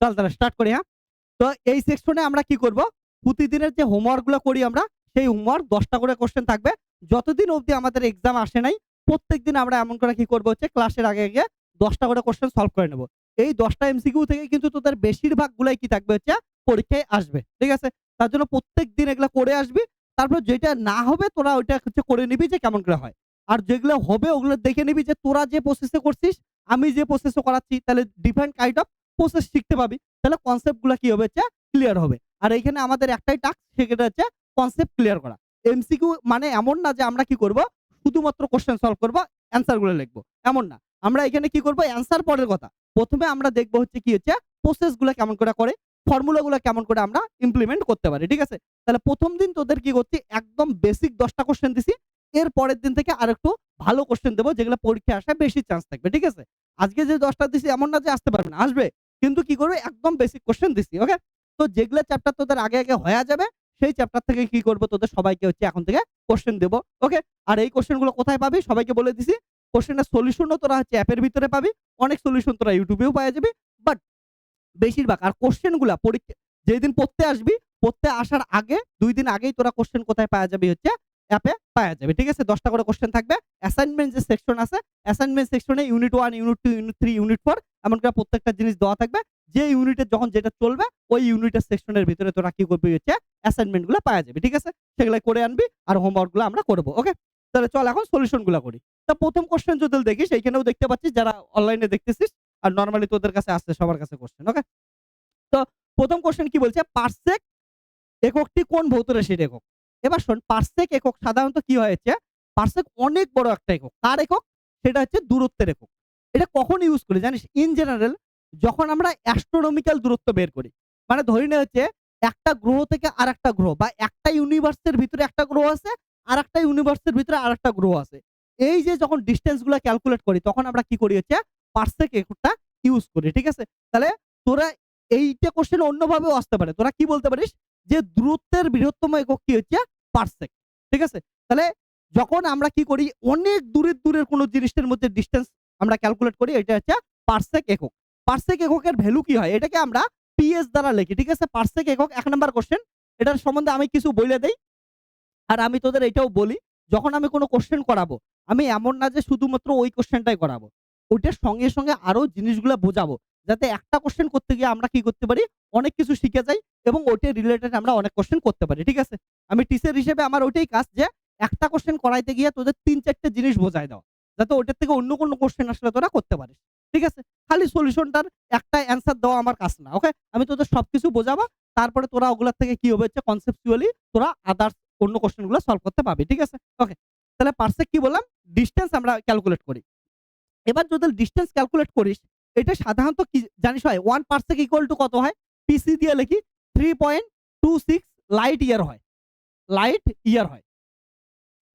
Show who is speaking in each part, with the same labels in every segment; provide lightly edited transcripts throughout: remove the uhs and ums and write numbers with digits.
Speaker 1: চল তাহলে স্টার্ট করি। হ্যাঁ, তো এই সেকশনে আমরা কি করব, প্রতিদিনের যে হোমওয়ার্ক গুলো করি আমরা, সেই হোমওয়ার্ক 10টা করে কোশ্চেন থাকবে। যতদিন অবধি আমাদের এক্সাম আসে নাই, প্রত্যেকদিন আমরা এমন করে কি করব হচ্ছে ক্লাসের আগে আগে 10টা করে কোশ্চেন সলভ করে নেব। এই 10টা এমসিকিউ থেকে কিন্তু তোদের বেশিরভাগ গুলাই কি থাকবে হচ্ছে পরীক্ষায় আসবে। ঠিক আছে? তার জন্য প্রত্যেকদিন এগুলা করে আসবি। তারপর যেটা না হবে তোরা ওইটা হচ্ছে করে নিবি যে কেমন করে হয়। আর যেগুলো হবে ওগুলো দেখে নিবি যে তোরা যে প্রসেসে করছিস, আমি যে প্রসেসে করাচ্ছি, তাহলে ডিফারেন্ট কাইন্ড অফ প্রসেস শিখতে পাবি। তাহলে কনসেপ্ট গুলা কি হবে হচ্ছে ক্লিয়ার হবে। আর এইখানে আমাদের একটাই টাস্ক, সেটা হচ্ছে কনসেপ্ট ক্লিয়ার করা। এমসিকিউ মানে এমন না যে আমরা কি করব শুধুমাত্র কোশ্চেন সলভ করব, অ্যান্সার গুলো লিখবো, এমন না। আমরা এখানে কি করব, অ্যান্সার পরের কথা। প্রথমে আমরা দেখব হচ্ছে কি হচ্ছে প্রসেস গুলো কেমন করে ফর্মুলা গুলো কেমন করে আমরা ইমপ্লিমেন্ট করতে পারি। ঠিক আছে? তাহলে প্রথম দিন তোদের কি করছি, একদম বেসিক 10টা কোশ্চেন দিছি। এর পরের দিন থেকে আরেকটু ভালো কোশ্চেন দেবো, যেগুলো পরীক্ষায় আসার বেশি চান্স থাকবে। ঠিক আছে? আজকে যে 10টা দিছি এমন না যে আসতে পারবে না, আসবে। কিন্তু কি করবে, একদম বেসিক কোশ্চেন দিছি। ওকে? তো যেগুলো চ্যাপ্টার তোদের আগে আগে হয়ে যাবে, সেই চ্যাপ্টার থেকে কি করব, তোদের সবাইকে হচ্ছে এখন থেকে কোশ্চেন দেবো। ওকে? আর এই কোশ্চেন গুলো কোথায় পাবি সবাইকে বলে দিছি। কোশ্চেনের সলিউশনও তোরা হচ্ছে অ্যাপের ভিতরে পাবি। অনেক সলিউশন তোরা ইউটিউবেও পাওয়া যাবে। বাট বেশিরভাগ আর কোশ্চেন গুলা পরীক্ষা যেদিন পড়তে আসবি, পড়তে আসার আগে 2 দিন আগেই তোরা কোশ্চেন কোথায় পাওয়া যাবে হচ্ছে অ্যাপে পাওয়া যাবে। ঠিক আছে? 10টা করে কোশ্চেন থাকবে। অ্যাসাইনমেন্ট যে সেকশন আছে, অ্যাসাইনমেন্ট সেকশনে ইউনিট 1, ইউনিট 2, ইউনিট 3, ইউনিট 4 এমন করে প্রত্যেকটা জিনিস দেওয়া থাকবে। যে ইউনিটের যখন যেটা চলবে, ওই ইউনিটের সেকশনের ভিতরে তোরা কি করবি হচ্ছে অ্যাসাইনমেন্ট গুলো পাওয়া যাবে। ঠিক আছে? সেগুলো করে আনবি আর হোমওয়ার্ক গুলো আমরা করব। ওকে? তাহলে চল এখন সলিউশন গুলো করি। তা প্রথম কোশ্চেন যদি দেখিস, এইখানেও দেখতে পাচ্ছিস যারা অনলাইনে দেখতেছিস, আর নরমালি তোদের কাছে আসছে সবার কাছে কোশ্চেন। ওকে? তো প্রথম কোশ্চেন কি বলছে, পারসেক এককটি কোন ভৌত রাশির একক? এবার শোন, পারসেক একক সাধারণত কি হয়েছে, পারসেক অনেক বড় একটা একক। কার একক? সেটা হচ্ছে দূরত্বের একক। এটা কখন ইউজ করি জানিস? ইন জেনারেল যখন আমরা অ্যাস্ট্রোনমিক্যাল দূরত্ব বের করি। মানে ধরি নে হচ্ছে একটা গ্রহ থেকে আরেকটা গ্রহ, বা একটা ইউনিভার্সের ভিতরে একটা গ্রহ আছে, আরেকটা ইউনিভার্সের ভিতরে আরেকটা গ্রহ আছে। এই যে যখন ডিসটেন্স গুলা ক্যালকুলেট করি, তখন আমরা কি করি হচ্ছে পারসেক এককটা ইউজ করি। ঠিক আছে? তাহলে তোরা এইটা কোশ্চেন অন্যভাবেও আসতে পারে। তোরা কি বলতে পারিস যে দূরত্বের বৃহত্তম একক কি হচ্ছে পারসেক। ঠিক আছে? তাহলে যখন আমরা কি করি, অনেক দূরের কোন জিনিসের মধ্যে ডিসটেন্স আমরা ক্যালকুলেট করি, এটা হচ্ছে পারসেক একক। পারসেক এককের ভ্যালু কি হয়, এটাকে আমরা পিএস দ্বারা লিখি। ঠিক আছে? পারসেক একক 1 নাম্বার কোশ্চেন। এটার সম্বন্ধে আমি কিছু বলে দেই। আর আমি তোদের এটাও বলি, যখন আমি কোনো কোশ্চেন করাবো, আমি এমন না যে শুধুমাত্র ওই কোশ্চেনটাই করাবো। ওইটার সঙ্গে সঙ্গে আরো জিনিসগুলা বোঝাবো। যাতে একটা কোশ্চেন করতে গিয়ে আমরা কি করতে পারি, অনেক কিছু শিখে যাই এবং ওইটার রিলেটেড আমরা অনেক কোশ্চেন করতে পারি। ঠিক আছে? আমি টিচার হিসেবে আমার ওইটাই কাজ যে একটা কোশ্চেন করাইতে গিয়ে তোদের ৩-৪ টে জিনিস বোঝায় দেওয়া। যাতে ওইটার থেকে অন্য কোনো কোশ্চেন আসলে তোরা করতে পারিস। ঠিক আছে? খালি সলিউশনটার একটা অ্যান্সার দেওয়া আমার কাজ না। ওকে? আমি তোদের সবকিছু বোঝাবো। তারপরে তোরা ওগুলার থেকে কি হবে হচ্ছে কনসেপচুয়ালি তোরা আদার্স অন্য কোশ্চেন গুলো সলভ করতে পারবি। ঠিক আছে? ওকে। তাহলে পারসেক কি বললাম? ডিসটেন্স আমরা ক্যালকুলেট করি। এবার যদি ডিসটেন্স ক্যালকুলেট করিস, এটা সাধারণত কি জানিস হয়, 1 পারসেক ইকুয়াল টু কত হয়? পিসি দিয়ে লিখি 3.26 লাইট ইয়ার হয়। লাইট ইয়ার হয়।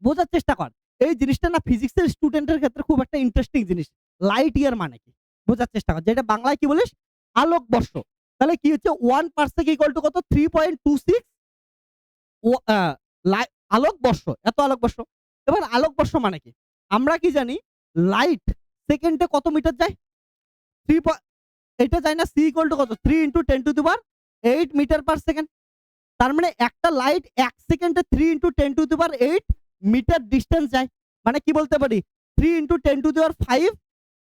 Speaker 1: বোঝার চেষ্টা কর। এই জিনিসটা না ফিজিক্সের স্টুডেন্টের ক্ষেত্রে খুব একটা ইন্টারেস্টিং জিনিস। লাইট ইয়ার মানে কি? বোঝার চেষ্টা কর। যেটা বাংলায় কি বলিস? আলোকবর্ষ। তাহলে কি হচ্ছে 1 পারসেক ইকুয়াল টু কত? 3.26 ও আলোকবর্ষ। এত আলোকবর্ষ। এবার আলোকবর্ষ মানে কি? আমরা কি জানি লাইট সেকেন্ডে কত মিটার যায়? 3 এটা যায় না, c ইকুয়াল টু কত? 3 × 10⁸ মিটার পার সেকেন্ড। তার মানে একটা লাইট 1 সেকেন্ডে 3 × 10⁸ মিটার ডিসটেন্স যায়। মানে কি বলতে পারি? 3 × 10⁵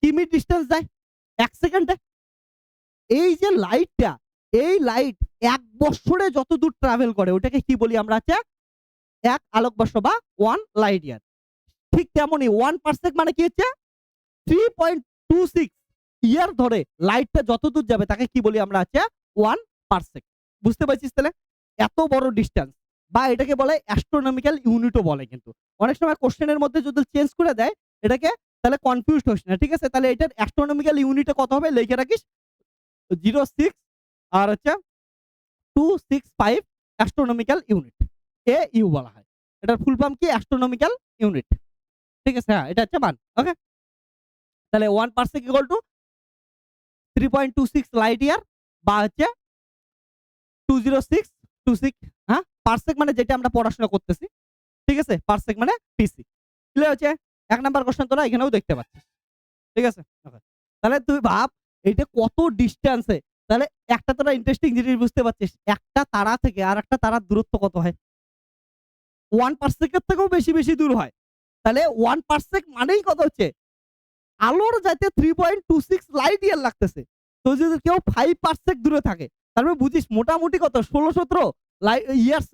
Speaker 1: কিমি ডিসটেন্স যায় 1 সেকেন্ডে। এই যে লাইটটা, এই লাইট 1 বৎসরে যত দূর ট্রাভেল করে ওটাকে কি বলি আমরা হচ্ছে 1 আলোকবর্ষ বা 1 লাইট ইয়ার। ঠিক তেমনই 1 পারসেক মানে কি হচ্ছে 3.26 ইয়ার ধরে লাইটটা যত দূর যাবে তাকে কি বলি আমরা হচ্ছে 1 পারসেক। বুঝতে পারছিস তাহলে? এত বড় ডিসটেন্স, বা এটাকে বলে অ্যাস্ট্রোনমিক্যাল ইউনিটও বলে। কিন্তু অনেক সময় কোশ্চেনের মধ্যে যদি চেঞ্জ করে দেয় এটাকে, তাহলে কনফিউজড হোস না। ঠিক আছে? তাহলে এটার অ্যাস্ট্রোনমিক্যাল ইউনিটে কত হবে লিখে রাখিস, 06 আর হচ্ছে 265 অ্যাস্ট্রোনমিক্যাল ইউনিট। AU বলা হয়। এটার ফুল ফর্ম কি? Astronomical unit. ঠিক আছে? হ্যাঁ, এটা হচ্ছে মান। ওকে? তাহলে 1 parsec equal to 3.26 light year, বা হচ্ছে 20626। হ্যাঁ? পারসেক মানে যেটা আমরা পড়াশোনা করতেছি। ঠিক আছে? পারসেক মানে পিসি। ক্লিয়ার হচ্ছে? 1 নাম্বার কোশ্চেন তোরা এখানেও দেখতে পাচ্ছিস। ঠিক আছে? ওকে। তাহলে তুই ভাব এটা কত ডিসট্যান্সে। তাহলে একটা তারা ইন্টারেস্টিং জিনিস বুঝতে পারছিস, একটা তারা থেকে আরেকটা তারার দূরত্ব কত হয়? 1 পারসেকের থেকেও বেশি দূর হয়। তাহলে 1 পারসেক মানেই কত হচ্ছে? আলোর যাইতে 3.26 লাইট ইয়ার লাগতেছে। তো যদি কেউ 5 পারসেক দূরে থাকে, তার মানে বুঝিস মোটামুটি কত 16-17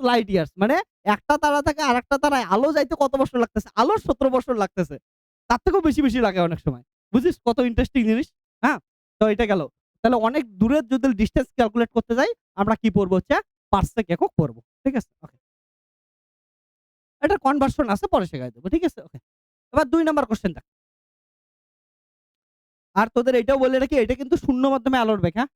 Speaker 1: লাইট ইয়ার্স। মানে একটা তারা থেকে আরেকটা তারায় আলো যাইতে কত বছর লাগতেছে? আলোর 17 বছর লাগতেছে। তার থেকেও বেশি লাগে অনেক সময়। বুঝিস কত ইন্টারেস্টিং জিনিস? হ্যাঁ? তো এটা গেল। তাহলে অনেক দূরের যদি ডিসট্যান্স ক্যালকুলেট করতে যাই, আমরা কি পড়বো হচ্ছে পারসেক একক পড়বো। ঠিক আছে? ওকে। এটার কনভার্সন আছে পরে শেখায় দেব। ঠিক আছে? ওকে। এবার ২ নাম্বার কোয়েশ্চেন দেখ। আর তোদের এটাও বলে রাখি, এটা কিন্তু শূন্য মাধ্যমে আলোর বেগ, হ্যাঁ?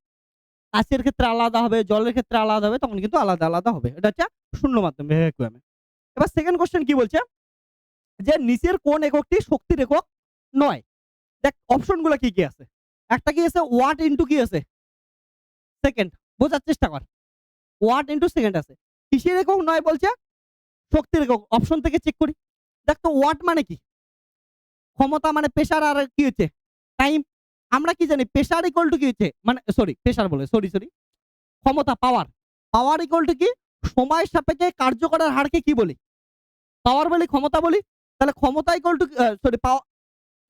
Speaker 1: কাঁচের ক্ষেত্রে আলাদা হবে, জলের ক্ষেত্রে আলাদা হবে, তখন কিন্তু আলাদা হবে। এটা হচ্ছে শূন্য মাধ্যম ভ্যাকুয়ামে। এবার সেকেন্ড কোয়েশ্চেন কি বলছে? যে নিচের কোন এককটি শক্তির একক নয়? দেখ অপশন গুলা কি আছে? একটা কি আছে ওয়াট ইনটু কি আছে? সেকেন্ড। বোঝার চেষ্টা কর। ওয়াট ইনটু সেকেন্ড আছে। কিসের একক নয় বলছে? শক্তির একক। অপশন থেকে চেক করি। দেখ তো ওয়াট মানে কি? ক্ষমতা মানে প্রেসার আর কি হচ্ছে? টাইম। আমরা কি জানি প্রেসার ইকুয়াল টু কি হচ্ছে? মানে প্রেসার বলে সরি। ক্ষমতা পাওয়ার। পাওয়ার ইকুয়াল টু কি? সময়ের সাপেক্ষে কার্য করার হারকে কি বলি? পাওয়ার বলি, ক্ষমতা বলি। তাহলে ক্ষমতা ইকুয়াল টু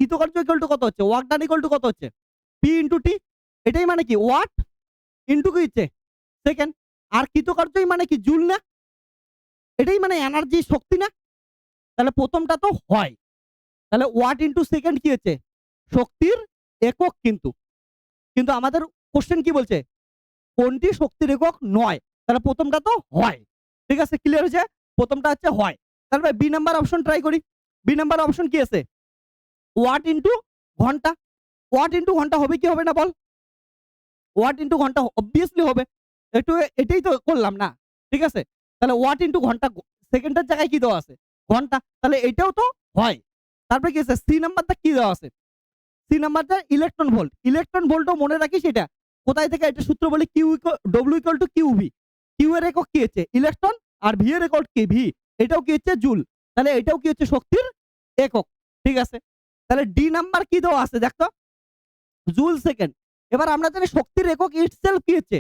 Speaker 1: কৃতকার্য ইকুয়াল টু কত হচ্ছে? ওয়ার্ক ডান ইকুয়াল টু কত হচ্ছে? পি ইনটু টি। এটাই মানে কি? ওয়াট ইনটু কি হচ্ছে? সেকেন্ড। আর কৃতকার্যই মানে কি? জুল না? এটাই মানে এনার্জি, শক্তি না? তাহলে প্রথমটা তো হয়। তাহলে ওয়াট ইনটু সেকেন্ড কি হচ্ছে? শক্তির একক কিন্তু। কিন্তু আমাদের কোশ্চেন কি বলছে? কোনটি শক্তির একক নয়? তাহলে প্রথমটা তো হয়। ঠিক আছে? ক্লিয়ার হয়েছে? প্রথমটা হচ্ছে হয়। তাহলে বি নাম্বার অপশন ট্রাই করি। বি নাম্বার অপশন কি আছে? ওয়াট ইনটু ঘন্টা। ওয়াট ইনটু ঘন্টা হবে কি হবে না বল? ওয়াট ইনটু ঘন্টা অবভিয়াসলি হবে। একটু এটাই তো করলাম না? ঠিক আছে? তাহলে ওয়াট ইনটু ঘন্টা, সেকেন্ডের জায়গায় কি দেওয়া আছে? ঘন্টা। তাহলে এটাও তো হয়। তারপরে কি আছে? সি নাম্বারটা কি দেওয়া আছে? সি নাম্বারটা ইলেকট্রন ভোল্ট। ইলেকট্রন ভোল্টও মনে রাখিস এটা। কোথায় থেকে এটা সূত্র বলি? W equal to Q V. Q এর একক কি হচ্ছে? ইলেকট্রন। আর ভি এর একক কি? ভি। এটাও কি হচ্ছে? জুল। তাহলে এটাও কি হচ্ছে? শক্তির একক। ঠিক আছে? তাহলে ডি নাম্বার কি দেওয়া আছে দেখ তো? Joule second. এবার আমরা জানি শক্তির একক ইটসেলফ কি হচ্ছে?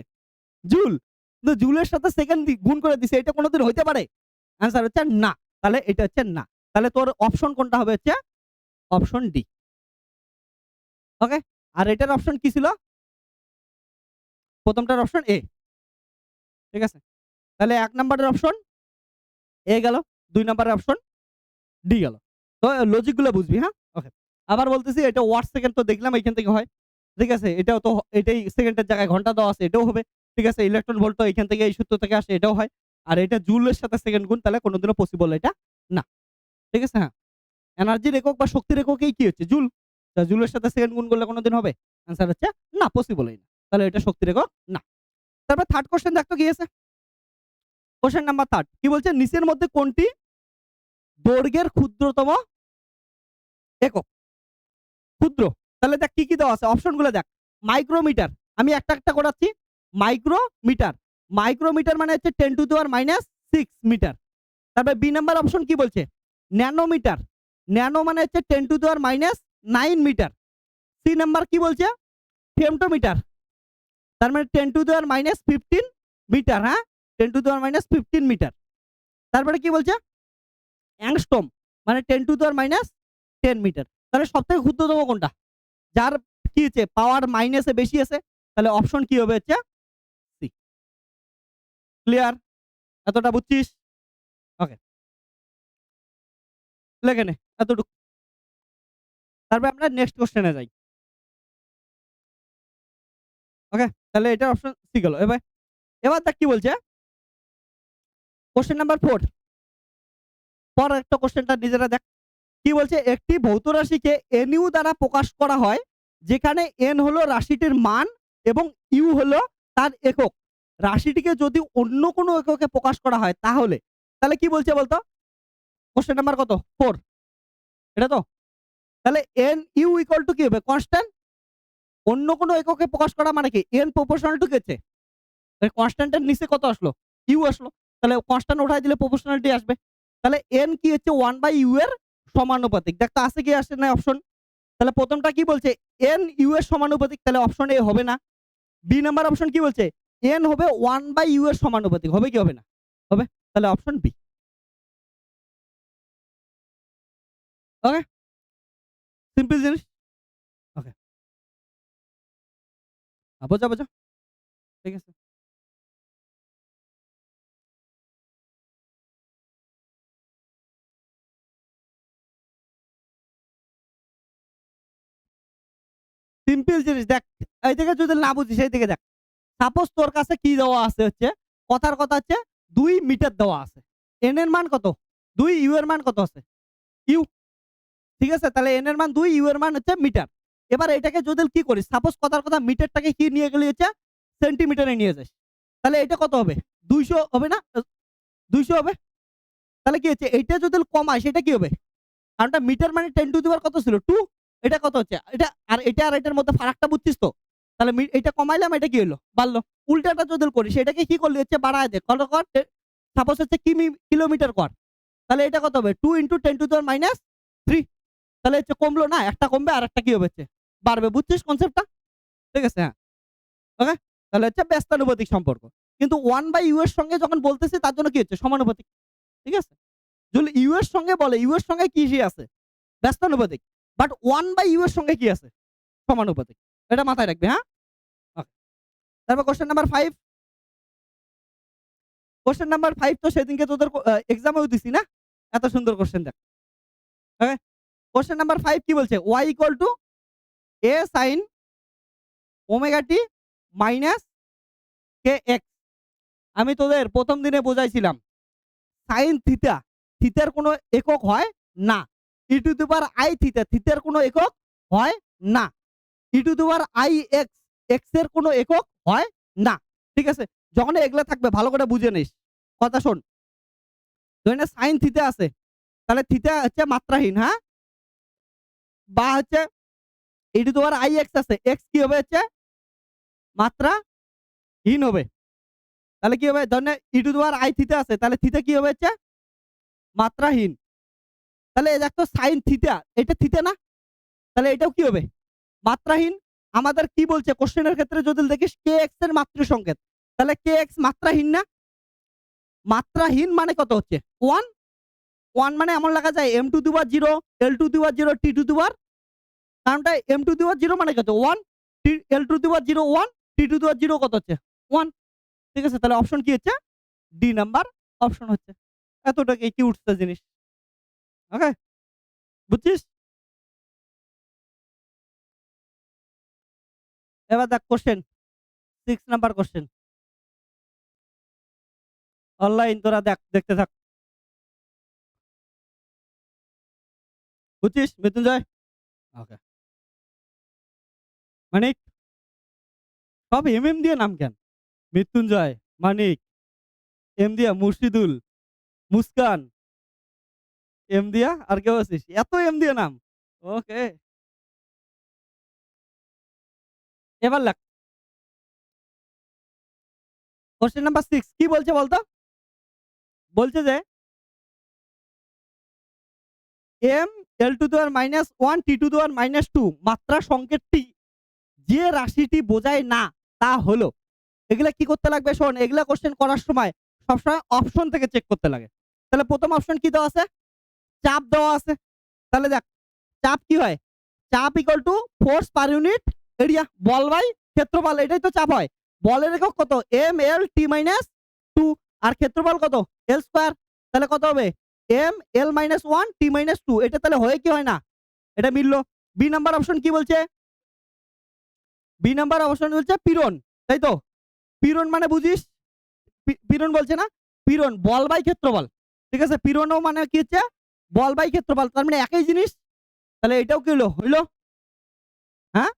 Speaker 1: জুল। কিন্তু জুলের সাথে সেকেন্ড গুণ করে দিছে, এটা কোনোদিন হইতে পারে? অ্যান্সার হচ্ছে না। তাহলে এটা হচ্ছে না। তাহলে তোর অপশন কোনটা হবে হচ্ছে? Option D. ওকে? আর এটার অপশন কি ছিল? প্রথমটার অপশন এ। ঠিক আছে? তাহলে ১ নাম্বারের অপশন এ গেল, ২ নাম্বারের অপশন ডি গেল। তো লজিক গুলো বুঝবি, হ্যাঁ? ওকে। আবার বলতেছি এটা ওয়াট সেকেন্ড তো দেখলাম এখান থেকে হয়। ঠিক আছে? এটাও তো এটাই সেকেন্ডের জায়গায় ঘন্টা দেওয়া আছে, এটাও হবে। ঠিক আছে? ইলেকট্রন ভোল্ট তো এখান থেকে এই সূত্র থেকে আসে, এটাও হয়। আর এটা জুলের সাথে সেকেন্ড গুণ, তাহলে কোনোদিনও পসিবল এটা না। ঠিক আছে? হ্যাঁ। এনার্জির একক বা শক্তির এককেই কি হচ্ছে? জুল। তা জুলের সাথে সেকেন্ড গুণ করলে কোনোদিন হবে? অ্যান্সার হচ্ছে না, পসিবলই না। তাহলে এটা শক্তির একক না। তারপর থার্ড কোয়েশ্চেন দেখ তো কি আছে? কোয়েশ্চেন নাম্বার 3 কি বলছে? নিচের মধ্যে কোনটি দৈর্ঘ্যের ক্ষুদ্রতম একক? ক্ষুদ্র। তাহলে দেখ কি দেওয়া আছে? অপশন গুলো দেখ। মাইক্রোমিটার। আমি একটা করাচ্ছি। মাইক্রোমিটার। মাইক্রোমিটার মানে হচ্ছে 10 টু দি পাওয়ার -6 মিটার। তারপরে বি নাম্বার অপশন কি বলছে? ন্যানোমিটার। ন্যানো মানে হচ্ছে 10 to the power -9 metre. C number কি বলছে? ফেমটোমিটার। তার মানে 10 টু দি পাওয়ার -15 মিটার, হ্যাঁ? 10 টু দি পাওয়ার -15 মিটার। তারপরে কি বলছে? অ্যাংস্ট্রম মানে 10 টু দি পাওয়ার -10 মিটার। তাহলে সবথেকে ক্ষুদ্রতম কোনটা? যার কি হচ্ছে? পাওয়ার মাইনাসে বেশি আছে। তাহলে অপশন কি হবে হচ্ছে? সি। ক্লিয়ার? এতটা বুঝছিস? ওকে। লেখে নে এতটুকু। তারপরে আমরা নেক্সট কোশ্চেনে যাই। ওকে? তাহলে এটার অপশন সি গেল। এবার দেখ কি বলছে? Question number 4। পরের একটা কোশ্চেনটা নিজেরা দেখ। কি বলছে? একটি ভৌত রাশিকে NU দ্বারা প্রকাশ করা হয়, যেখানে n হলো রাশিটির মান এবং u হলো তার একক। রাশিটিকে যদি অন্য কোনো এককে প্রকাশ করা হয় তাহলে কি বলছে বলতো? কোশ্চেন নাম্বার কত? 4। এটা তো? তাহলে NU ইকুয়াল টু কি হবে? কনস্ট্যান্ট। অন্য কোনো এককে প্রকাশ করা মানে কি? n প্রপোর্শনাল টু কি হচ্ছে? কনস্ট্যান্টের নিচে কত আসলো? u আসলো। তাহলে কনস্ট্যান্ট উঠায় দিলে প্রপোর্শনালিটি আসবে। তাহলে n কি হচ্ছে? 1/u এর সমানুপাতিক। দেখ তো আছে কি আসে না অপশন? তাহলে প্রথমটা কি বলছে? n u এর সমানুপাতিক, তাহলে অপশন এ হবে না। বি নাম্বার অপশন কি বলছে, এন হবে 1/u এর সমানুপাতিক, হবে কি হবে না? হবে। তাহলে অপশন বি। ওকে, সিম্পল জিনিস। ওকে, বোঝা বোঝা, ঠিক আছে। সিম্পল জিনিস দেখ, এই দিকে যদি না বুঝিস এই দিকে দেখ। সাপোজ তোর কাছে কি দেওয়া আছে হচ্ছে, কথার কথা হচ্ছে 2 মিটার দেওয়া আছে। এন এর মান কত? 2, ইউ এর মান কত আছে? ইউ। ঠিক আছে, তাহলে এন এর মান 2, ইউ এর মান হচ্ছে মিটার। এবার এটাকে যদি কি করিস, সাপোজ কথার কথা মিটারটাকে কি নিয়ে গেলি হচ্ছে সেন্টিমিটারে নিয়ে যাস, তাহলে এটা কত হবে? 200 হবে না? 200 হবে। তাহলে কি হচ্ছে, এইটা যদি কমায় সেটা কি হবে? কারণটা মিটার মানে 10 টু দি পাওয়ার কত ছিল? 2। এটা কত হচ্ছে? এটা আর এটার মধ্যে ফারাকটা বুঝছিস তো? তাহলে এটা কমাইলাম, এটা কি হলো? বাড়লো। উল্টাটা যদি করি সেটাকে কি করলি হচ্ছে বাড়ায় দে। কত কর? সাপোজ হচ্ছে কিলোমিটার কর। তাহলে এটা কত হবে? 2 × 10 টু দি পাওয়ার -3। তাহলে হচ্ছে কমলো না? একটা কমবে আর একটা কি হবে হচ্ছে বাড়বে। বুঝছিস কনসেপ্টটা? ঠিক আছে, হ্যাঁ। ওকে? তাহলে হচ্ছে ব্যস্তানুপাতিক সম্পর্ক। কিন্তু 1/u এর সঙ্গে যখন বলতেছি তার জন্য কি হচ্ছে? সমানুপাতিক। ঠিক আছে? যদি ইউ এর সঙ্গে বলে, ইউ এর সঙ্গে কি আছে? ব্যস্তানুপাতিক। বাট 1/u এর সঙ্গে কি আছে? সমানুপাতিক। এটা মাথায় রাখবি, হ্যাঁ? ওকে। তারপর কোয়েশ্চেন নাম্বার 5। কোয়েশ্চেন নাম্বার 5 তো সেদিনকে তোদের এক্সামেও দিছি না? এত সুন্দর কোয়েশ্চেন দেখ। ওকে? কোয়েশ্চেন নাম্বার 5 কি বলছে? y = a sin omega t minus kx। আমি তোদের প্রথম দিনে বোঝাইছিলাম sin থিটা, থিটার কোনো একক হয় না। e two the power i theta, থিটার কোনো একক হয় না। e two the power i x, x এর কোনো একক হয় না। ঠিক আছে? যখন এগুলা থাকবে ভালো করে বুঝে নিস। কথা শোন। ধরে নে sin থিটা আছে। তাহলে থিটা হচ্ছে মাত্রাহীন, হ্যাঁ? বা হচ্ছে e two the power i x আছে। x কি হবে হচ্ছে মাত্রাহীন হবে। তাহলে কি হবে? ধরে নে e two the power i theta আছে। তাহলে থিটা কি হবে হচ্ছে মাত্রাহীন। তাহলে এই দেখ তো sin থিটা, এটা থিটা না? তাহলে এটাও কি হবে? মাত্রাহীন। আমাদের কি বলছে কোশ্চেনের ক্ষেত্রে যদি দেখিস kx এর মাত্র সংকেত। তাহলে kx মাত্রাহীন না? মাত্রাহীন মানে কত হচ্ছে? 1। 1 মানে এমন লেখা যায় m to the power 0, l to the power 0, t to the power, কারণটা m টু দি পাওয়ার 0 মানে কত? 1, l to the power 0 1, t to the power 0 কত হচ্ছে? 1। ঠিক আছে? তাহলে অপশন কি হচ্ছে? ডি নাম্বার অপশন হচ্ছে। এতটাই কি উঠছে জিনিস। ওকে? বুঝছিস? এবার দেখ কোশ্চেন 6 নাম্বার কোশ্চেন। অনলাইন তোরা দেখ, দেখতে থাক। বুঝছিস মৃত্যুঞ্জয়? ওকে। মানিক, সব এম দিয়ে নাম কেন? মৃত্যুঞ্জয়, মানিক, এম দিয়া মুর্শিদুল, মুস্কান, এম দিয়া আর কেউ আছিস? এত এম দিয়ে নাম? ওকে। এবার লেখ। কোশ্চেন নাম্বার 6 কি বলছে বলতো? বলছে যে m l to the power -1 t to the power -2 মাত্রা সংকেতটি যে রাশিটি বোঝায় না তা হলো। এগুলা কি করতে লাগবে শোন, এগুলা কোশ্চেন করার সময় সবসময় অপশন থেকে চেক করতে লাগে। তাহলে প্রথম অপশন কি দেওয়া আছে? চাপ দেওয়া আছে। তাহলে দেখ চাপ কি হয়? চাপ equal to force per unit area, বল বাই ক্ষেত্রফল, এটাই তো চাপ হয়। বলের একক কত? এম এল টি মাইনাস 2 আর ক্ষেত্রফল কত? এল স্কয়ার। তাহলে কত হবে? এম এল মাইনাস 1 টি মাইনাস 2। এটা তাহলে হয় কি হয় না? এটা মিললো। বি নাম্বার অপশন কি বলছে? বি নাম্বার অপশন বলছে পীড়ন, তাই তো? পীড়ন মানে বুঝিস? পীড়ন বলছে না? পীড়ন বল বাই ক্ষেত্রফল। ঠিক আছে? পীড়নও মানে কি হচ্ছে? বল বাই ক্ষেত্রফল। তার মানে একই জিনিস। তাহলে এটাও কি হলো? হইলো? হ্যাঁ?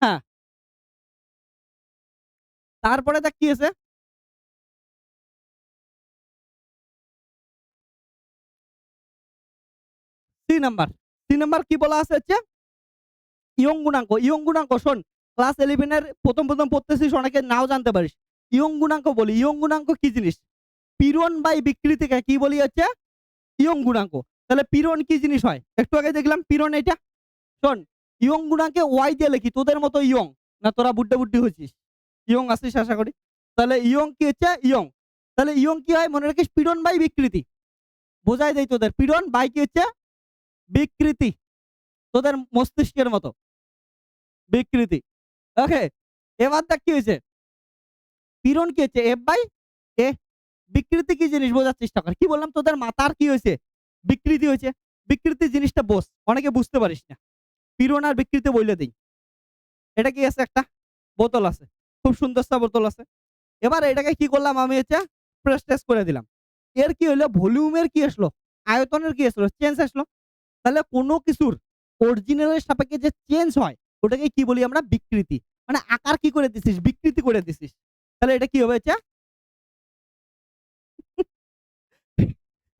Speaker 1: হ্যাঁ। তারপরে দেখ কি আছে? C number. সি নাম্বার কি বলা আছে হচ্ছে ইয়ং গুণাঙ্ক। ইয়ং গুণাঙ্ক শোন, ক্লাস 11 এর প্রথম পড়তেছিস, অনেকে নাও জানতে পারিস। ইয়ং গুণাঙ্ক বলি। ইয়ং গুণাঙ্ক কি জিনিস? পীড়ন বাই বিকৃতিকে কি বলি হচ্ছে ইয়ং গুণাঙ্ক। তাহলে পীড়ন কি জিনিস হয়? একটু আগে দেখলাম পীড়ন এটা। শোন, ইয়ং গুণাঙ্কে ওয়াই দিয়ে লিখি তোদের মতো ইয়ং না, তোরা বুড্ডে বুড্ডি হয়েছিস। ইয়ং আছিস আশা করি। তাহলে ইয়ং কি হচ্ছে? ইয়ং। তাহলে ইয়ং কি হয়? মনে রাখিস পীড়ন বাই বিকৃতি। বোঝাই দেই তোদের। পীড়ন বাই কি হচ্ছে? বিকৃতি। তোদের মস্তিষ্কের মতো। বিকৃতি। ওকে? এবার দেখ কি হয়েছে? পীড়ন কি হচ্ছে? এফ বাই এ। বিকৃতি কি জিনিস বোঝার চেষ্টা কর। কি বললাম? তোদের মাথার কি হয়েছে? বিকৃতি হয়েছে। বিকৃতি জিনিসটা বোঝ। অনেকে বুঝতে পারিস না। পীড়ন আর বিকৃতি বইলে দেই। এটা কি আছে? একটা বোতল আছে। খুব সুন্দর সা বোতল আছে। এবার এটাকে কি করলাম আমি হচ্ছে প্রেস টেস করে দিলাম। এর কি হইলো? ভলিউমের কি আসলো? আয়তনের কি আসলো? চেঞ্জ আসলো। তাহলে কোন কিছুর অরিজিনাল এর সাপেক্ষে যে চেঞ্জ হয় ওটাকে কি বলি আমরা? বিকৃতি। মানে আকার কি করে দিছিস? বিকৃতি করে দিছিস। তাহলে এটা কি হয়েছে?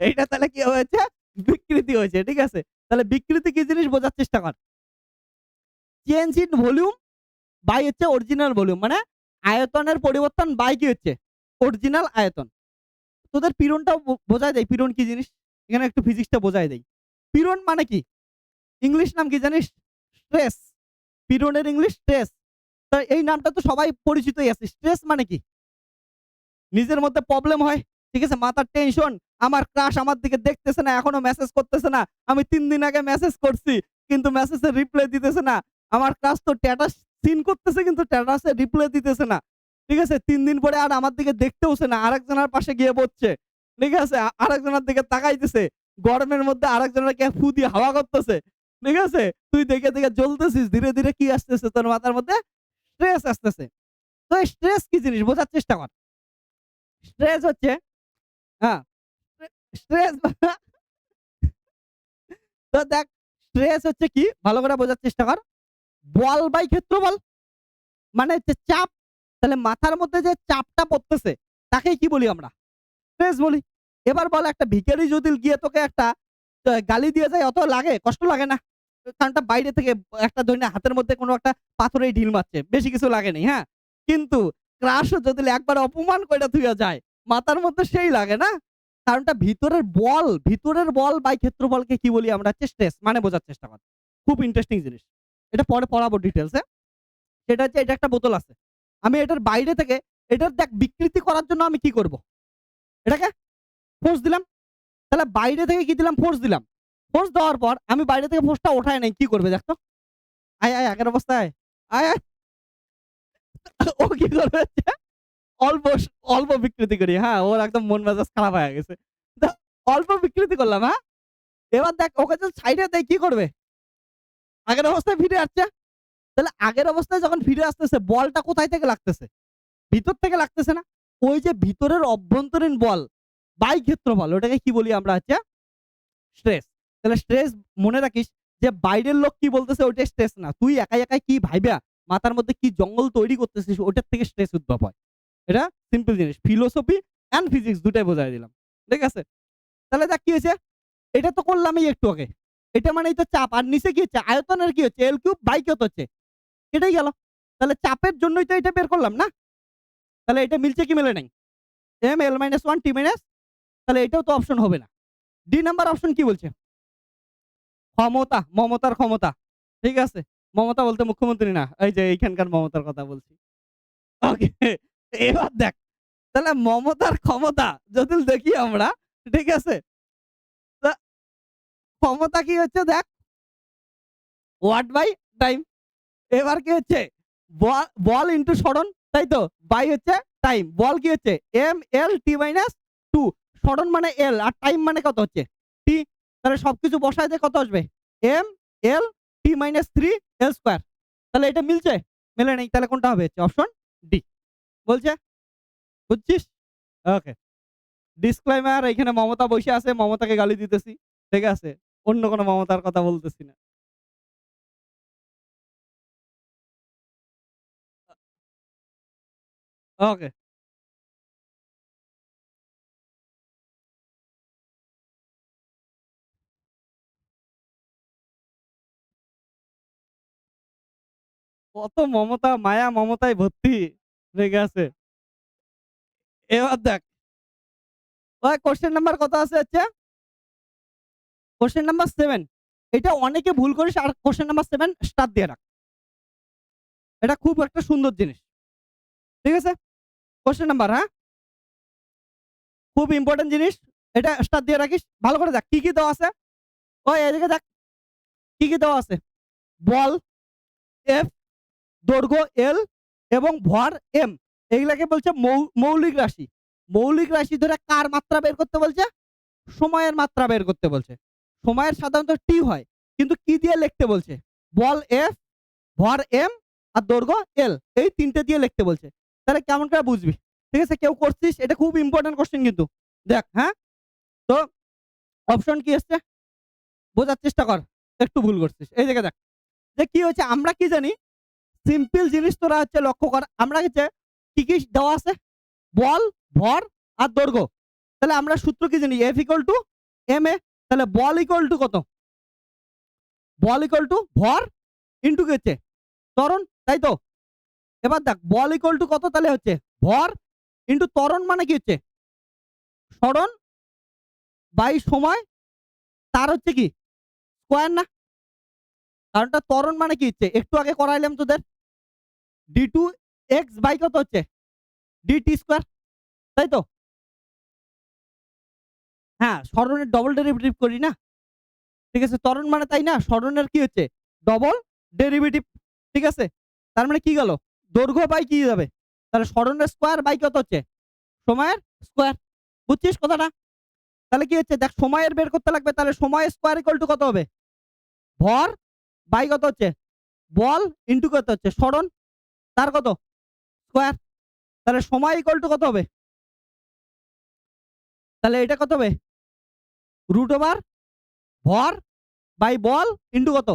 Speaker 1: এইটা তাহলে কি হয়েছে? বিকৃতি হয়েছে। ঠিক আছে? তাহলে বিকৃতি কি জিনিস বোঝার চেষ্টা কর। চেঞ্জ ইন ভলিউম বাই হচ্ছে অরিজিনাল ভলিউম। মানে আয়তনের পরিবর্তন বাই কি হচ্ছে? অরিজিনাল আয়তন। তোদের পীড়নটাও বোঝায় দেয় পীড়ন কি জিনিস? এখানে একটু ফিজিক্সটা বোঝায় দেই। পীড়ন মানে কি? ইংলিশ নাম কি জানিস? স্ট্রেস। পীড়নের ইংলিশ স্ট্রেস। তো এই নামটা তো সবাই পরিচিতই আছে। স্ট্রেস মানে কি? নিজের মধ্যে প্রবলেম হয়। ঠিক আছে? মাথার টেনশন, আমার ক্রাশ আমার দিকে দেখতেছে না, এখনো মেসেজ করতেছে না। আমি ৩ দিন আগে মেসেজ করছি কিন্তু মেসেজের রিপ্লাই দিতেছে না। আমার ক্রাশ তো স্ট্যাটাস সিন করতেছে কিন্তু স্ট্যাটাসে রিপ্লাই দিতেছে না। ঠিক আছে? ৩ দিন পরে আর আমার দিকে দেখতেওছে না। আরেকজনের পাশে গিয়ে বসছে। ঠিক আছে? আরেকজনের দিকে তাকাইতেছে। গরমের মধ্যে আরেকজনকে ফু দিয়ে হাওয়া করতেছে। ঠিক আছে? তুই দেখে জ্বলতেছিস। ধীরে, ধীরে কি আসতেছে তোর মাথার মধ্যে? স্ট্রেস আসতেছে। তো এই স্ট্রেস কি জিনিস বোঝার চেষ্টা কর। স্ট্রেস হচ্ছে হ্যাঁ, স্ট্রেস তো দেখ স্ট্রেস হচ্ছে কি ভালো করে বোঝার চেষ্টা কর। বল বাই ক্ষেত্রফল মানে হচ্ছে চাপ। তাহলে মাথার মধ্যে যে চাপটা পড়তেছে তাকেই কি বলি আমরা? স্ট্রেস বলি। এবার বল একটা ভিখারি যদি গিয়ে তোকে একটা গালি দিয়ে যায় অত লাগে? কষ্ট লাগে না? কারণটা বাইরে থেকে একটা ধরি না হাতের মধ্যে কোনো একটা পাথরেই ঢিল মারছে। বেশি কিছু লাগে নাই, হ্যাঁ? কিন্তু ক্রাশও যদি একবার অপমান কইরা থুইয়া যায়, মাথার মধ্যে সেই লাগে না? কারণটা ভিতরের বল বাই ক্ষেত্রফলকে কি বলি আমরা? হচ্ছে স্ট্রেস। মানে বোঝার চেষ্টা কর। খুব ইন্টারেস্টিং জিনিস। এটা পরে পড়াবো ডিটেইলস এ। সেটা হচ্ছে এটা একটা বোতল আছে। আমি এটার বাইরে থেকে এটার দেখ বিকৃতি করার জন্য আমি কি করব? এটাকে ফোর্স দিলাম। তাহলে বাইরে থেকে কি দিলাম? ফোর্স দিলাম। ফোর্স দেওয়ার পর আমি বাইরে থেকে ফোর্সটা ওঠায় নাই। কি করবে দেখ তো? আয়, আয় আগের অবস্থায়। আয়, আয়। ও কি করবে হচ্ছে অল্প অল্প বিকৃতি করি। হ্যাঁ, ওর একদম মন মেজাজ খারাপ হয়ে গেছে। তো অল্প বিকৃতি করলাম, হ্যাঁ? এবার দেখ ওকে যদি সাইডে দেই কি করবে? আগের অবস্থায় ফিরে আসছে। তাহলে আগের অবস্থায় যখন ফিরে আসতেছে বলটা কোথায় থেকে লাগতেছে? ভিতর থেকে লাগতেছে না? ওই যে ভিতরের অভ্যন্তরীণ বল বাই ক্ষেত্রফল ওটাকে কি বলি আমরা? হচ্ছে স্ট্রেস। তাহলে স্ট্রেস মনে রাখিস যে বাইরের লোক কি বলতেছে ওইটা স্ট্রেস না। তুই একাই, একাই কি ভাইবা মাথার মধ্যে কি জঙ্গল তৈরি করতেছিস ওটার থেকে স্ট্রেস উদ্ভব হয়। এটা সিম্পল জিনিস। ফিলোসফি অ্যান্ড ফিজিক্স দুটাই বোঝায় দিলাম। ঠিক আছে? তাহলে দেখ কি হয়েছে? এটা তো করলামই একটু আগে। এটা মানেই তো চাপ। আর নিচে কি হচ্ছে? আয়তনের কি হচ্ছে? L কিউব বাই কত হচ্ছে? এটাই গেল। তাহলে চাপের জন্যই তো এটা বের করলাম না? তাহলে এটা মিলছে কি মেলে নাই? M L-1 T মাইনাস তাহলে এটাও তো অপশন হবে না। ডি নাম্বার অপশন কি বলছে? ক্ষমতা, মমতার ক্ষমতা। ঠিক আছে? মমতা বলতে মুখ্যমন্ত্রী না। এই যে এইখানকার মমতার কথা বলছি। ওকে। এবার দেখ তাহলে মমতার ক্ষমতা যদি দেখি আমরা, ঠিক আছে? তা ক্ষমতা কি হচ্ছে দেখ ওয়াট বাই টাইম। এবার কি হচ্ছে? বল ইনটু সরণ, তাই তো? বাই হচ্ছে টাইম। বল কি হচ্ছে? এম এল টি মাইনাস 2 সরণ মানে এল আর টাইম মানে কত হচ্ছে? টি। তাহলে সবকিছু বসায় দিয়ে কত আসবে? এম এল টি মাইনাস 3 এল স্কয়ার। তাহলে এটা মিলছে? মেলে নাই। তাহলে কোনটা হবে? হচ্ছে অপশন ডি। বলছে? বুঝছিস? ওকে। ডিসক্লেইমার এখানে মমতা বইসা আছে। মমতাকে গালি দিতেছি। ঠিক আছে? অন্য কোন মমতার কথা বলতেছি না। ওকে। কত মমতা, মায়া মমতায় ভর্তি। ঠিক আছে? এবার দেখ ভাই কোয়েশ্চেন নাম্বার কত আছে হচ্ছে? কোয়েশ্চেন নাম্বার 7 এটা অনেকে ভুল করিস আর কোয়েশ্চেন নাম্বার 7 স্টার দিয়ে রাখ। এটা খুব একটা সুন্দর জিনিস। ঠিক আছে? কোশ্চেন নাম্বার, হ্যাঁ? খুব ইম্পোর্টেন্ট জিনিস। এটা স্টার দিয়ে রাখিস। ভালো করে দেখ কি, কি দেওয়া আছে। ওই এদিকে দেখ কি, কি দেওয়া আছে। বল F, দৈর্ঘ্য L এবং ভর M। এগুলাকে বলছে মৌলিক রাশি। মৌলিক রাশি ধরে কার মাত্রা বের করতে বলছে? সময়ের মাত্রা বের করতে বলছে। সময়ের সাধারণত T হয়। কিন্তু কি দিয়ে লিখতে বলছে? বল F, ভর M আর দৈর্ঘ্য L, এই ৩ টে দিয়ে লিখতে বলছে। তাহলে কেমন করে বুঝবি? ঠিক আছে? কেউ করছিস? এটা খুব ইম্পোর্টেন্ট কোশ্চেন কিন্তু। দেখ, হ্যাঁ? তো অপশন কি আসছে? বোঝার চেষ্টা কর। একটু ভুল করছিস। এই জায়গায় দেখ। যে কি হয়েছে আমরা কি জানি? সিম্পল জিনিস তোরা হচ্ছে লক্ষ্য কর। আমরা হচ্ছে কি, কি দেওয়া আছে? বল, ভর আর দৈর্ঘ্য। তাহলে আমরা সূত্র কি জানি? F = ma। তাহলে বল = কত? বল = ভর ইনটু কি হচ্ছে? ত্বরণ, তাই তো? এবার দেখ বল কত তাহলে হচ্ছে ভর ইনটু ত্বরণ মানে কি হচ্ছে? সরণ বাই সময় তার হচ্ছে কি? স্কয়ার না? কারণটা ত্বরণ মানে কি হচ্ছে? একটু আগে করাইলাম তোদের। d2x বাই কত হচ্ছে? dt², তাই তো? হ্যাঁ, সরণের ডবল ডেরিভেটিভ করি না? ঠিক আছে? ত্বরণ মানে তাই না? সরণের কি হচ্ছে? Double derivative. ঠিক আছে? তার মানে কি গেল? দৈর্ঘ্য বাই কি যাবে? তাহলে সরণের স্কয়ার বাই কত হচ্ছে? সময়ের স্কয়ার। বুঝছিস কথাটা? তাহলে কি হচ্ছে? দেখ সময়ের বের করতে লাগবে। তাহলে সময় স্কয়ার কত হবে? ভর বাই কত হচ্ছে? বল ইনটু কত হচ্ছে? সরণ, তার কত? স্কয়ার। তাহলে সময় কত হবে? তাহলে এটা কত হবে? √ওভার ভর বাই বল ইনটু কত?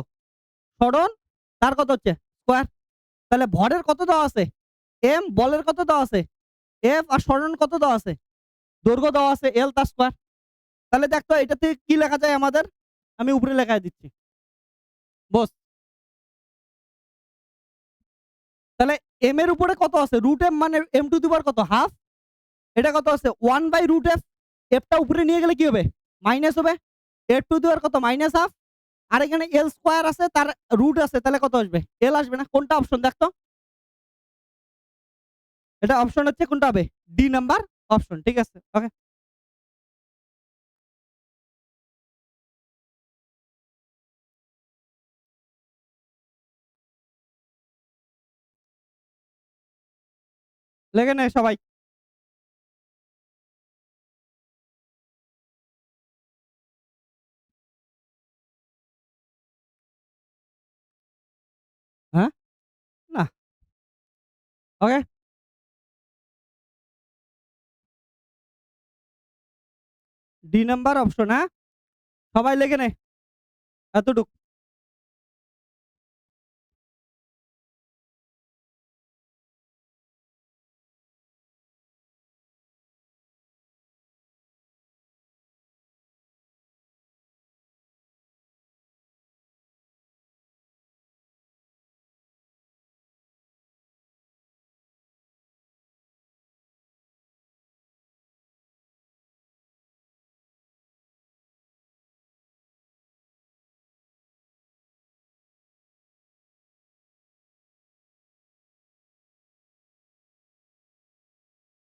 Speaker 1: সরণ, তার কত হচ্ছে? স্কয়ার। তাহলে ভরের কত দেওয়া আছে? m, বলের কত দেওয়া আছে? F আর সরণ কত দেওয়া আছে? দৈর্ঘ্য দেওয়া আছে L তার স্কয়ার। তাহলে দেখ তো এটা থেকে কি লেখা যায় আমাদের? আমি উপরে লেখায় দিচ্ছি। বস। তাহলে m এর উপরে কত আছে? √m মানে m টু দি পাওয়ার কত? হাফ। এটা কত আছে? 1/√f। f টা উপরে নিয়ে গেলে কি হবে? মাইনাস হবে। f টু দি পাওয়ার কত? Minus half. আর এখানে L স্কয়ার আছে, তার রুট আছে, তাহলে কত আসবে? L আসবে না? কোনটা অপশন দেখ তো? এটা অপশন হচ্ছে কোনটা হবে? D number option. ঠিক আছে? ওকে। লেখে নে সবাই। হ্যাঁ? না। ওকে। ডি নাম্বার অপশন, হ্যাঁ? সবাই লেখে নে। এতটুক।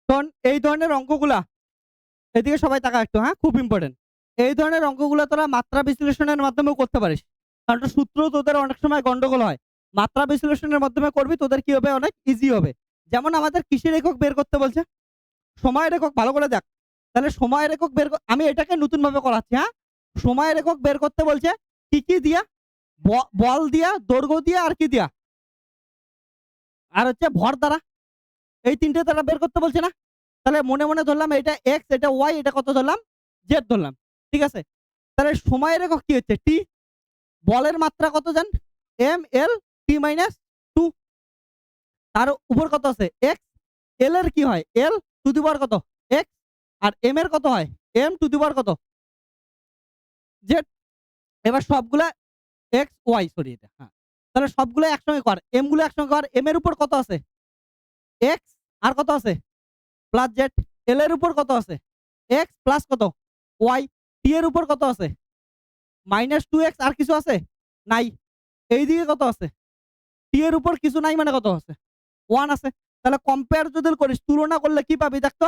Speaker 1: শোন এই ধরনের অঙ্কগুলা, এদিকে সবাই তাকা একটু, হ্যাঁ? খুব ইম্পোর্টেন্ট। এই ধরনের অঙ্কগুলা তোরা মাত্রা বিশ্লেষণের মাধ্যমেও করতে পারিস। কারণ সূত্র তোদের অনেক সময় গন্ডগোল হয়। মাত্রা বিশ্লেষণের মাধ্যমে করবি, তোদের কি হবে? অনেক ইজি হবে। যেমন আমাদের কিসের একক বের করতে বলছে? সময়ের একক। ভালো করে দেখ। তাহলে সময়ের একক আমি এটাকে নতুন ভাবে করাচ্ছি, হ্যাঁ? সময়ের একক বের করতে বলছে কি, কি দিয়া? বল দিয়া, দৈর্ঘ্য দিয়া আর কি দিয়া? আর হচ্ছে ভর দ্বারা। এই ৩ টে দ্বারা বের করতে বলছে না? তাহলে মনে, মনে ধরলাম এটা x, এটা y, এটা কত ধরলাম? z ধরলাম। ঠিক আছে? তাহলে সময়ের একক কি হচ্ছে? t। বলের মাত্রা কত জান? m l t-2। তার উপর কত আছে? x। l এর কি হয়? l টু দি পাওয়ার কত? x। আর m এর কত হয়? m টু দি পাওয়ার কত? z। এবার সবগুলা x y, সরি এটা, হ্যাঁ। তাহলে সবগুলো একসঙ্গে কর। m গুলো একসঙ্গে কর। m এর উপর কত আছে? x। আর কত আছে? Plus z। l এর উপর কত আছে? x প্লাস কত? y। t এর উপর কত আছে? -2x। আর কিছু আছে? নাই। এইদিকে কত আছে? t এর উপর কিছু নাই মানে কত আছে? 1 আছে। তাহলে কম্পেয়ার যদি করিস, তুলনা করলে কি পাবি দেখতো?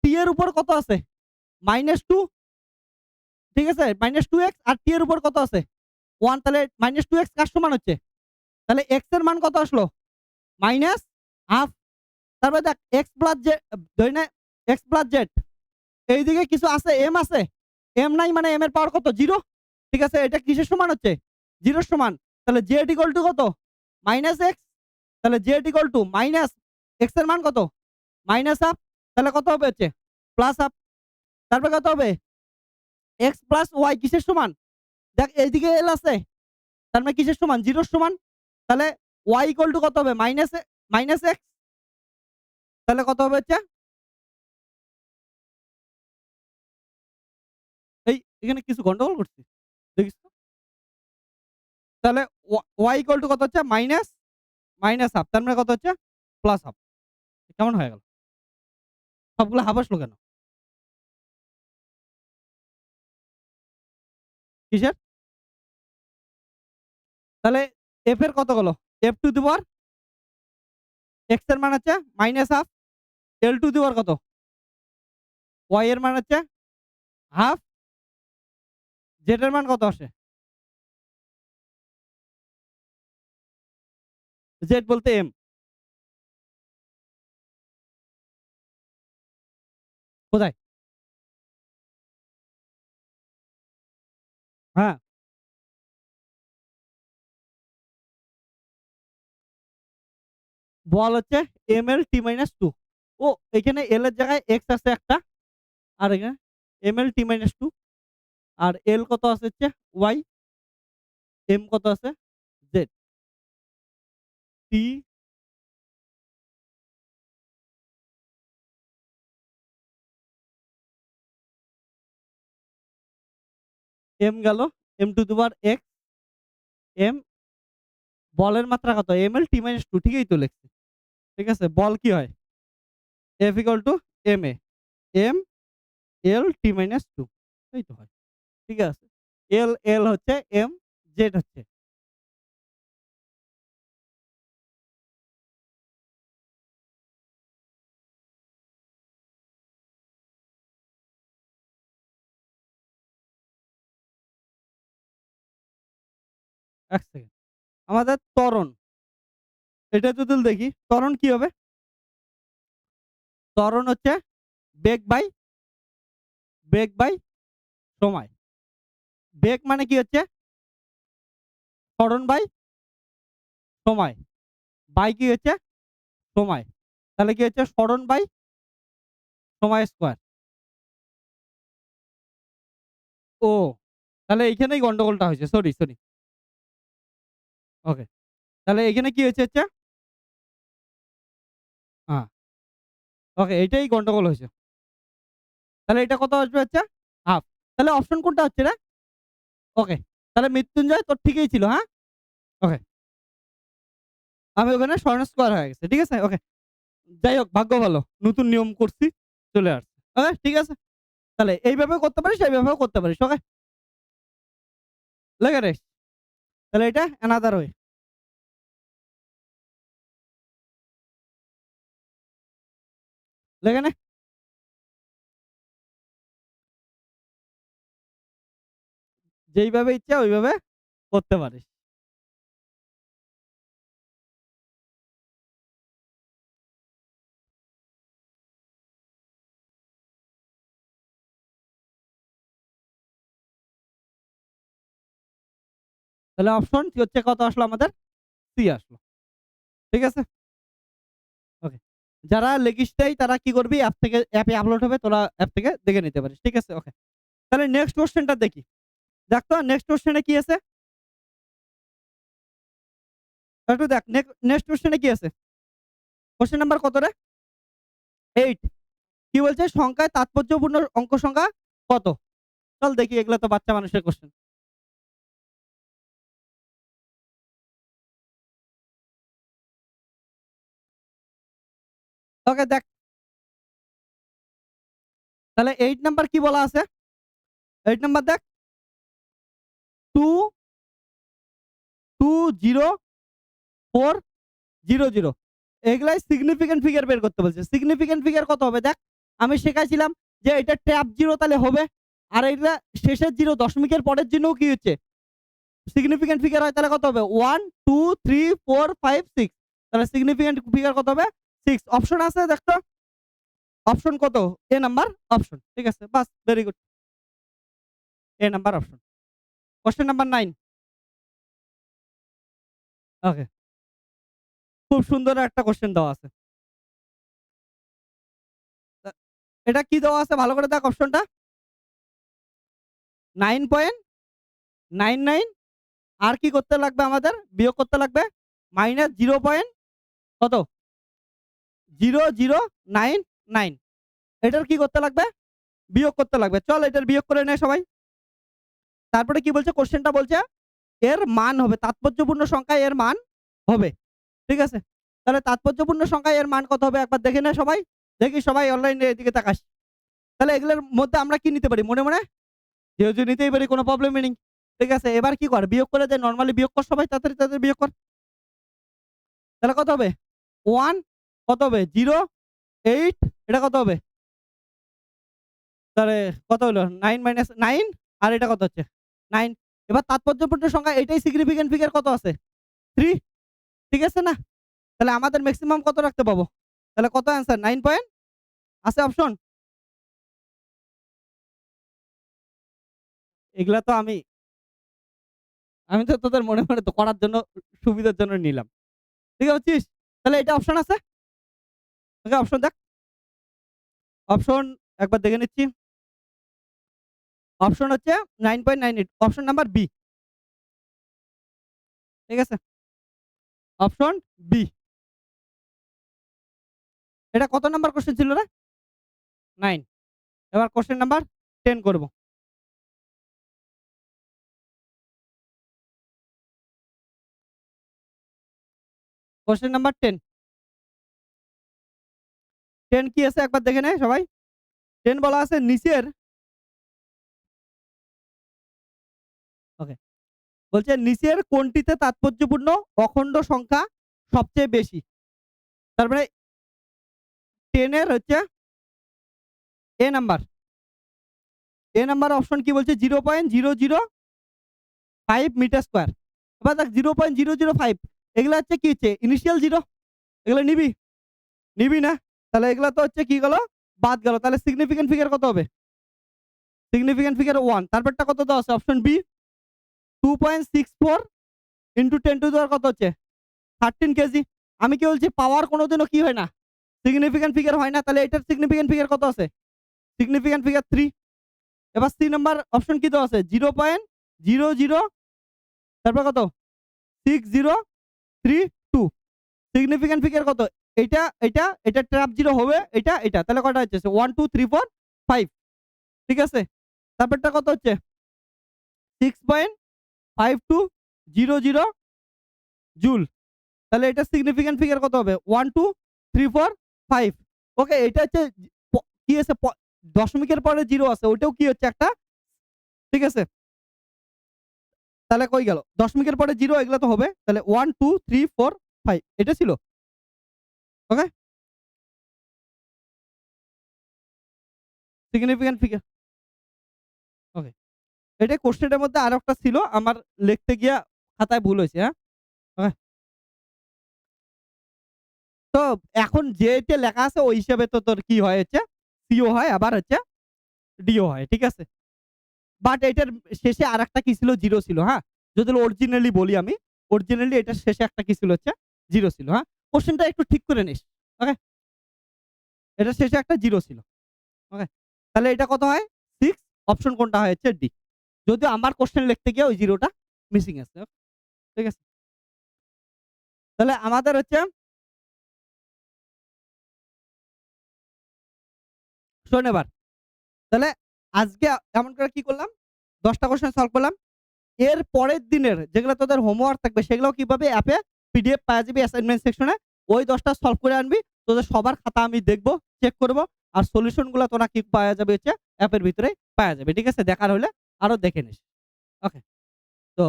Speaker 1: টি এর উপর কত আছে? -2, ঠিক আছে? -2x আর টি এর উপর কত আছে? 1, তাহলে -2x কার সমান হচ্ছে? তাহলে x এর মান কত আসলো? -হাফ। তারপরে দেখ x প্লাস জেড, ধরি না x প্লাস জেড, এইদিকে কিছু আছে, m আছে, m নাই মানে m এর পাওয়ার কত? 0। ঠিক আছে, এটা কিসের সমান হচ্ছে? 0 এর সমান। তাহলে z ইকুয়াল টু কত? -x। তাহলে z equal to minus x এর মান কত? -হাফ। তাহলে কত হবে হচ্ছে? +হাফ। তারপরে কত হবে? x প্লাস y কিসের সমান? দেখ এইদিকে l আছে, তার মানে কিসের সমান? 0 এর সমান। তাহলে y ইকুয়াল টু কত হবে? -x। তাহলে কত হবে হচ্ছে? এই এখানে কিছু গন্ডগোল করছি। দেখিস তো? তাহলে y ইকুয়াল টু কত হচ্ছে? Minus half. তার মানে কত হচ্ছে? Plus half. কেমন হয়ে গেল? সবগুলো হাফ আসলো কেন? কিসের? তাহলে f এর কত হলো? f two the power x এর মান হচ্ছে -হাফ, l টু দি পাওয়ার কত? y এর মান হচ্ছে হাফ, z এর মান কত আসে? z বলতে m। কোথায়? হ্যাঁ, বল হচ্ছে ml t-2। ও, এখানে l এর জায়গায় x আছে একটা, আর এখানে ml t-2, আর l কত আছে হচ্ছে y, m কত আছে z। t m গেল, m to the power x, m বলের মাত্রা কত? ml t-2, ঠিকই তো লিখছি। ঠিক আছে? বল কি হয়? F equal to ma, m l t-2, এই তো হয়। ঠিক আছে? l হচ্ছে m, z হচ্ছে। এক সেকেন্ড। আমাদের ত্বরণ, এটা যদি দেখি ত্বরণ কি হবে? ত্বরণ হচ্ছে বেগ বাই সময়। বেগ মানে কি হচ্ছে? ত্বরণ বাই সময়। বাই কি হচ্ছে? সময়। তাহলে কি হচ্ছে? সরণ বাই সময় স্কয়ার। ও! তাহলে এইখানেই গন্ডগোলটা হয়েছে। সরি। ওকে। তাহলে এখানে কি হয়েছে হচ্ছে? হ্যাঁ, ওকে, এইটাই গন্ডগোল হয়েছে। তাহলে এটা কত আসবে হচ্ছে? হাফ। তাহলে অপশন কোনটা হচ্ছে রে? ওকে। তাহলে মৃত্যুঞ্জয় তোর ঠিকই ছিল, হ্যাঁ? ওকে। আমি ওখানে স্বর্ণ স্কয়ার হয়ে গেছে। ঠিক আছে? ওকে। যাই হোক, ভাগ্য ভালো। নতুন নিয়ম করছি, চলে আসছে। ওকে, ঠিক আছে? তাহলে এইভাবেও করতে পারিস, এইভাবেও করতে পারিস। ওকে? লেখে রে। তাহলে এটা অ্যানাদার ওয়ে। লেখে নে। যেইভাবে ইচ্ছা ওইভাবে করতে পারিস। তাহলে অপশন হচ্ছে কত আসলো আমাদের? সি আসলো। ঠিক আছে? ওকে। যারা লিখিস নাই তারা কি করবি? অ্যাপে আপলোড হবে, তোরা অ্যাপ থেকে দেখে নিতে পারিস। ঠিক আছে? ওকে। তাহলে নেক্সট কোয়েশ্চেনটা দেখি। দেখ তো নেক্সট কোয়েশ্চেনে কি আছে? একটু দেখ নেক্সট কোয়েশ্চেনে কি আছে? কোয়েশ্চেন নাম্বার কত রে? 8। কি বলছে? সংখ্যায় তাৎপর্যপূর্ণ অঙ্ক সংখ্যা কত? চল দেখি, এগুলা তো বাচ্চা মানুষের কোয়েশ্চেন। ওকে, দেখ। তাহলে 8 নাম্বার কি বলা আছে? 8 নাম্বার দেখ, 2 2 0 4 0 0। এগুলাই সিগনিফিকেন্ট ফিগার বের করতে বলছে। সিগনিফিকেন্ট ফিগার কত হবে দেখ, আমি শেখাইছিলাম যে এটা ট্যাপ 0 তাহলে হবে। আর এটা শেষের 0 দশমিকের পরের চিহ্নও কি হচ্ছে সিগনিফিকেন্ট ফিগার হয়, তাহলে কত হবে 1 2 3 4 5 6, তাহলে সিগনিফিকেন্ট ফিগার কত হবে 6। অপশন আছে দেখতো, অপশন কত এ নাম্বার অপশন, ঠিক আছে বাস ভেরি গুড, এ নাম্বার অপশন। Question number 9। ওকে, খুব সুন্দর একটা কোশ্চেন দেওয়া আছে। এটা কি দেওয়া আছে ভালো করে দেখ অপশনটা, 9.99 আর কি করতে লাগবে আমাদের, বিয়োগ করতে লাগবে মাইনাস 0. কত 0099, এটার কি করতে লাগবে বিয়োগ করতে লাগবে। চল এটার বিয়োগ করে নে সবাই। তারপরে কি বলছে কোশ্চেনটা বলছে এর মান হবে, তাৎপর্যপূর্ণ সংখ্যা এর মান হবে, ঠিক আছে। তাহলে তাৎপর্যপূর্ণ সংখ্যা এর মান কত হবে একবার দেখে নে সবাই, দেখি সবাই অনলাইনে এদিকে তাকাস। তাহলে এগুলোর মধ্যে আমরা কি নিতে পারি মনে মনে, যেহেতু নিতেই পারি কোনো প্রবলেমই নেই, ঠিক আছে। এবার কি কর বিয়োগ করে দে, নরমালি বিয়োগ কর সবাই, তাড়াতাড়ি তাড়াতাড়ি বিয়োগ কর। তাহলে কত হবে 1, কত হবে 0 8, এটা কত হবে, তাহলে কত হলো 9 মাইনাস 9, আর এটা কত হচ্ছে 9। এবার তাৎপর্যপূর্ণ সংখ্যা এটাই সিগনিফিকেন্ট ফিগার কত আছে 3, ঠিক আছে না। তাহলে আমাদের ম্যাক্সিমাম কত রাখতে পাবো, তাহলে কত অ্যান্সার 9 পয়েন্ট আছে অপশন। এগুলা তো আমি আমি তো তোদের মনে মনে তো করার জন্য সুবিধার জন্য নিলাম, ঠিক আছে বুঝছিস। তাহলে এটা অপশন আছে, ওকে অপশন দেখ, অপশন একবার দেখে নিচ্ছি। অপশন হচ্ছে 9.98, অপশন নাম্বার বি, ঠিক আছে অপশন বি। এটা কত নাম্বার কোশ্চেন ছিল রে 9। এবার কোশ্চেন নাম্বার 10 করব। কোশ্চেন নাম্বার 10, 10 কি আছে একবার দেখে নে সবাই। 10 বলা আছে নিচের, ওকে বলছে নিচের কোনটিতে তাৎপর্যপূর্ণ অখণ্ড সংখ্যা সবচেয়ে বেশি। তারপরে 10 এর হচ্ছে এ নাম্বার, এ নাম্বার অপশন কি বলছে 0.005 মিটার স্কয়ার। এবার দেখ 0.005 এগুলা হচ্ছে কি হচ্ছে ইনিশিয়াল জিরো, এগুলো নিবি নিবি না, তাহলে এগুলা তো হচ্ছে কি গেল বাদ গেল। তাহলে সিগনিফিকেন্ট ফিগার কত হবে, সিগনিফিকেন্ট ফিগার 1। তারপরটা কত দেওয়া আছে অপশন বি 2.64 ইন্টু 10 টু দেওয়ার কত হচ্ছে 13 কেজি। আমি কি বলছি পাওয়ার কোনোদিনও কি হয় না সিগনিফিকেন্ট ফিগার হয় না, তাহলে এটার সিগনিফিকেন্ট ফিগার কত আছে সিগনিফিকেন্ট ফিগার 3। এবার সি নাম্বার অপশন কি দেওয়া আছে 0.00, তারপর কত 6032, সিগনিফিকেন্ট ফিগার কত এটা এটা এটা ট্র্যাপ 0 হবে, এটা এটা তাহলে কয়টা হচ্ছে 1 2 3 4 5, ঠিক আছে। তারপরটা কত হচ্ছে 6.5200 জুল, তাহলে এটা সিগনিফিকেন্ট ফিগার কত হবে 1 2 3 4 5। ওকে এটা হচ্ছে কি আছে দশমিকের পরে 0 আছে ওইটাও কি হচ্ছে একটা, ঠিক আছে। তাহলে কই গেল দশমিকের পরে 0 এগুলো তো হবে, তাহলে 1 2 3 4 5 এটা ছিল, ওকে সিগনিফিকেন্ট ফিগার, ওকে। এটা কোশ্চেনের মধ্যে আরো একটা ছিল আমার লিখতে গিয়া খাতায় ভুল হয়েছে, হ্যাঁ ওকে। তো এখন যেটা লেখা আছে ওই হিসাবে তো তোর কি হয় হচ্ছে সিও হয় আবার হচ্ছে ডিও হয়, ঠিক আছে। বাট এটার শেষে আরেকটা কি ছিল 0 ছিল, হ্যাঁ যদি অরিজিনালি বলি আমি, অরিজিনালি এটার শেষে একটা কি ছিল হচ্ছে 0 ছিল, হ্যাঁ কোশ্চেনটা একটু ঠিক করে নিস, ওকে। এটার শেষে একটা 0 ছিল, ওকে। তাহলে এটা কত হয় 6, অপশন কোনটা হয় হচ্ছে ডি, যদিও আমার কোশ্চেন লিখতে গিয়ে ওই 0টা মিসিং আছে, ঠিক আছে। তাহলে আমাদের হচ্ছে শোন এবার, তাহলে আজকে এমন করে কি করলাম 10টা কোশ্চেন সলভ করলাম। এর পরের দিনের যেগুলো তোদের হোমওয়ার্ক থাকবে সেগুলো কিভাবে অ্যাপে পিডিএফ পাওয়া যাবে অ্যাসাইনমেন্ট সেকশনে, ওই 10টা সলভ করে আনবি, তোদের সবার খাতা আমি দেখবো চেক করব, আর সলিউশন গুলো তোরা কি পাওয়া যাবে হচ্ছে অ্যাপের ভিতরে পাওয়া যাবে, ঠিক আছে। দেখার হলে আরো দেখে নিস, ওকে। তো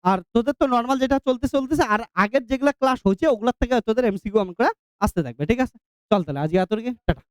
Speaker 1: আর তোদের তো নরমাল যেটা চলতেছে আর আগের যেগুলা ক্লাস হইছে ওগুলার থেকে তোদের এমসিকিউ এমন করে আসতে থাকবে। ঠিক আছে? চল তাহলে আজকে এতটুকুই। টাটা।